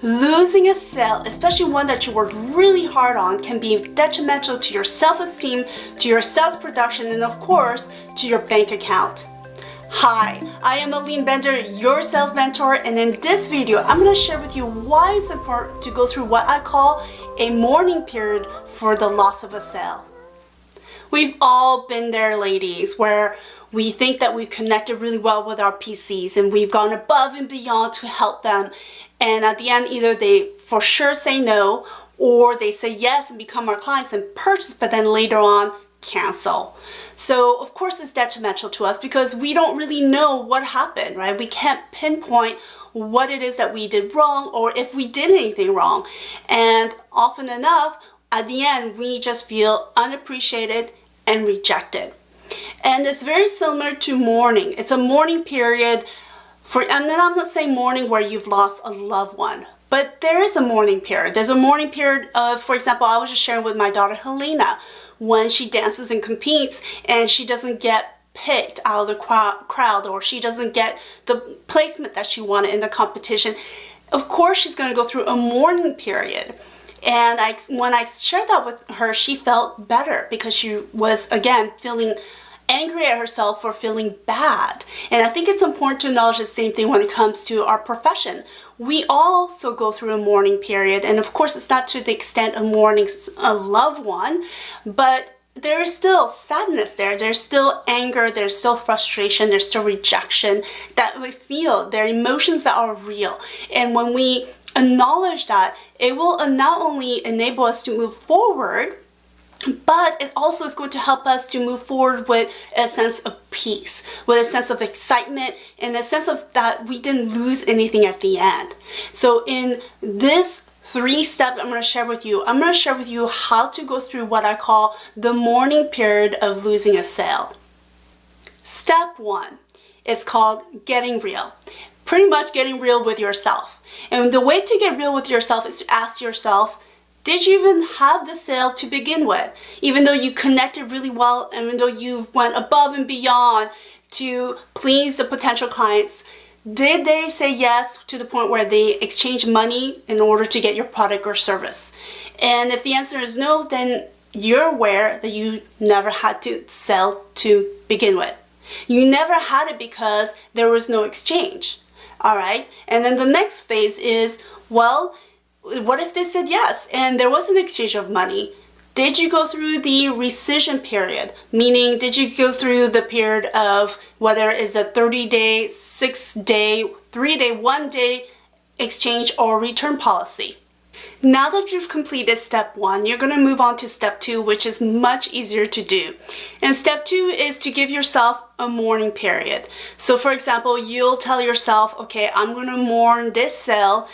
Losing a sale, especially one that you worked really hard on, can be detrimental to your self-esteem, to your sales production, and of course, to your bank account. Hi, I am Aline Bender, your sales mentor, and in this video, I'm going to share with you why it's important to go through what I call a mourning period for the loss of a sale. We've all been there, ladies, where we think that we've connected really well with our PCs and we've gone above and beyond to help them. And at the end, either they for sure say no, or they say yes and become our clients and purchase, but then later on cancel. So of course it's detrimental to us because we don't really know what happened, right? We can't pinpoint what it is that we did wrong or if we did anything wrong. And often enough, at the end, we just feel unappreciated and rejected. And it's very similar to mourning. It's a mourning period and then I'm not saying mourning where you've lost a loved one, but there is a mourning period. There's a mourning period of, for example, I was just sharing with my daughter Helena, when she dances and competes and she doesn't get picked out of the crowd or she doesn't get the placement that she wanted in the competition. Of course, she's going to go through a mourning period. And when I shared that with her, she felt better because she was, again, feeling angry at herself for feeling bad. And I think it's important to acknowledge the same thing when it comes to our profession. We also go through a mourning period, and of course it's not to the extent of mourning a loved one, but there is still sadness there. There's still anger, there's still frustration, there's still rejection that we feel. There are emotions that are real. And when we acknowledge that, it will not only enable us to move forward, but it also is going to help us to move forward with a sense of peace, with a sense of excitement, and a sense of that we didn't lose anything at the end. So in this 3 steps I'm going to share with you, I'm going to share with you how to go through what I call the mourning period of losing a sale. Step 1, it's called getting real. Pretty much getting real with yourself. And the way to get real with yourself is to ask yourself, did you even have the sale to begin with? Even though you connected really well, even though you went above and beyond to please the potential clients, did they say yes to the point where they exchange money in order to get your product or service? And if the answer is no, then you're aware that you never had to sell to begin with. You never had it because there was no exchange. All right? And then the next phase is, well, what if they said yes and there was an exchange of money? Did you go through the rescission period? Meaning, did you go through the period of whether it's a 30-day, 6-day, 3-day, 1-day exchange or return policy? Now that you've completed step 1, you're going to move on to step 2, which is much easier to do. And step 2 is to give yourself a mourning period. So for example, you'll tell yourself, okay, I'm going to mourn this sale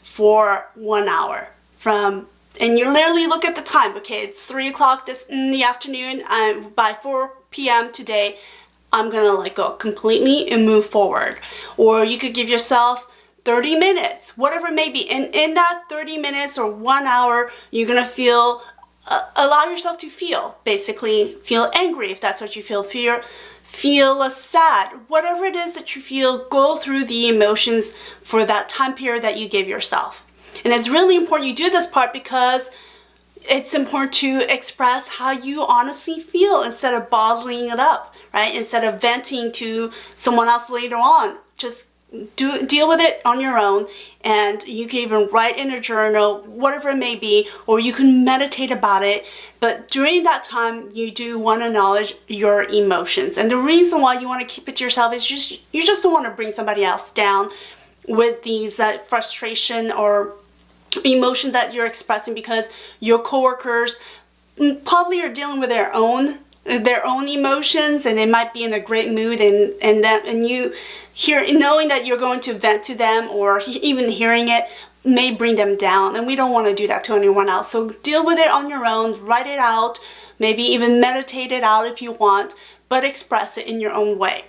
for 1 hour and you literally look at the time. Okay, it's 3 o'clock in the afternoon. By 4 p.m. today, I'm gonna let go completely and move forward. Or you could give yourself 30 minutes, whatever it may be. And in that 30 minutes or 1 hour, you're gonna feel, allow yourself to feel, basically feel angry if that's what you feel, feel sad, whatever it is that you feel, go through the emotions for that time period that you give yourself. And it's really important you do this part because it's important to express how you honestly feel instead of bottling it up, right? Instead of venting to someone else later on. Just deal with it on your own, and you can even write in a journal, whatever it may be, or you can meditate about it. But during that time, you do want to acknowledge your emotions. And the reason why you want to keep it to yourself is you just don't want to bring somebody else down with these frustration or emotions that you're expressing, because your coworkers probably are dealing with their own emotions, and they might be in a great mood, and you knowing that you're going to vent to them or even hearing it may bring them down, and we don't want to do that to anyone else. So deal with it on your own, write it out, maybe even meditate it out if you want, but express it in your own way.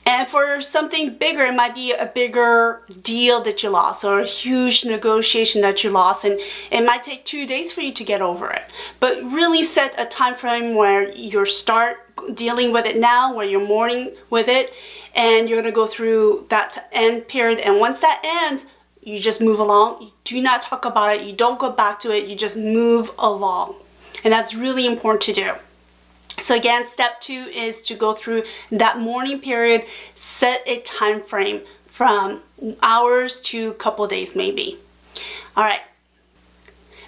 And for something bigger, it might be a bigger deal that you lost or a huge negotiation that you lost, and it might take 2 days for you to get over it. But really set a time frame where you start dealing with it now, where you're mourning with it, and you're going to go through that end period. And once that ends, you just move along. You do not talk about it. You don't go back to it. You just move along. And that's really important to do. So again, step 2 is to go through that mourning period. Set a time frame from hours to a couple days maybe. All right.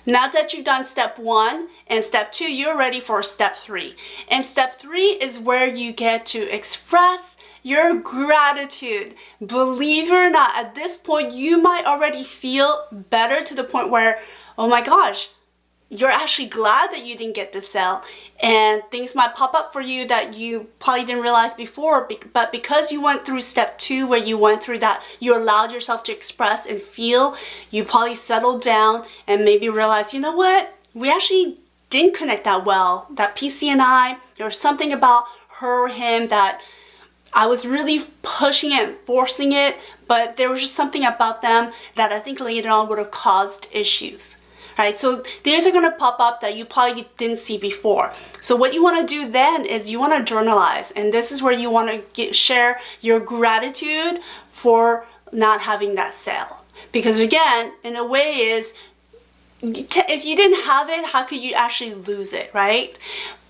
Now that you've done step 1 and step 2, you're ready for step 3. And step 3 is where you get to express your gratitude. Believe it or not, at this point, you might already feel better to the point where, oh my gosh, you're actually glad that you didn't get the sale, and things might pop up for you that you probably didn't realize before, but because you went through step 2 where you went through that, you allowed yourself to express and feel, you probably settled down and maybe realized, you know what, we actually didn't connect that well. That PC and I, there was something about her or him that I was really pushing it and forcing it, but there was just something about them that I think later on would have caused issues. Right, so these are going to pop up that you probably didn't see before. So what you want to do then is you want to journalize, and this is where you want to share your gratitude for not having that sale. Because again, in a way is, if you didn't have it, how could you actually lose it, right?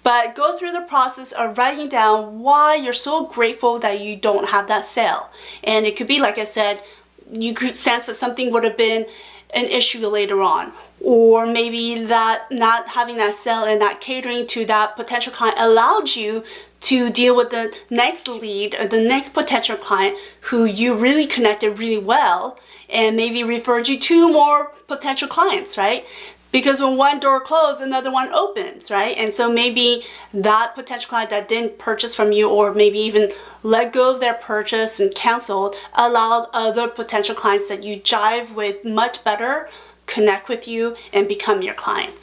But go through the process of writing down why you're so grateful that you don't have that sale. And it could be, like I said, you could sense that something would have been an issue later on, or maybe that not having that sale and not catering to that potential client allowed you to deal with the next lead or the next potential client who you really connected really well and maybe referred you to more potential clients, right? Because when one door closes, another one opens, right? And so maybe that potential client that didn't purchase from you, or maybe even let go of their purchase and canceled, allowed other potential clients that you jive with much better connect with you and become your clients.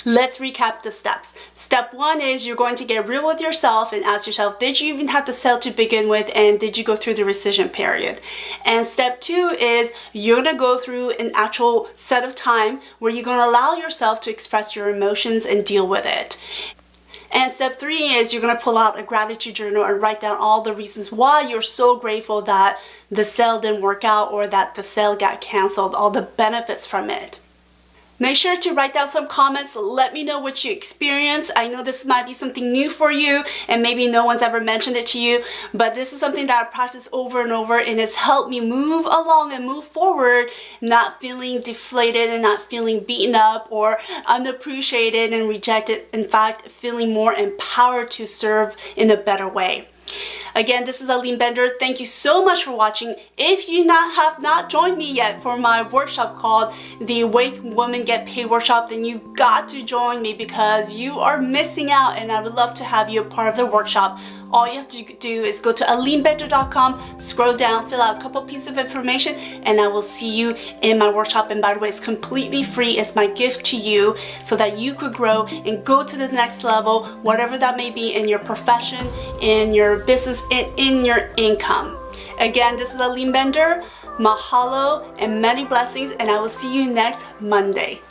Let's recap the steps. Step 1 is you're going to get real with yourself and ask yourself, did you even have the sale to begin with, and did you go through the rescission period? And step 2 is you're going to go through an actual set of time where you're going to allow yourself to express your emotions and deal with it. And step 3 is you're going to pull out a gratitude journal and write down all the reasons why you're so grateful that the sale didn't work out or that the sale got canceled, all the benefits from it. Make sure to write down some comments. Let me know what you experienced. I know this might be something new for you and maybe no one's ever mentioned it to you, but this is something that I practice over and over, and it's helped me move along and move forward, not feeling deflated and not feeling beaten up or unappreciated and rejected. In fact, feeling more empowered to serve in a better way. Again, this is Aline Bender. Thank you so much for watching. If you have not joined me yet for my workshop called the Awake Woman Get Paid Workshop, then you've got to join me because you are missing out, and I would love to have you a part of the workshop. All you have to do is go to alinebender.com, scroll down, fill out a couple pieces of information, and I will see you in my workshop. And by the way, it's completely free. It's my gift to you so that you could grow and go to the next level, whatever that may be in your profession, in your business, and in your income. Again, this is Aline Bender. Mahalo and many blessings, and I will see you next Monday.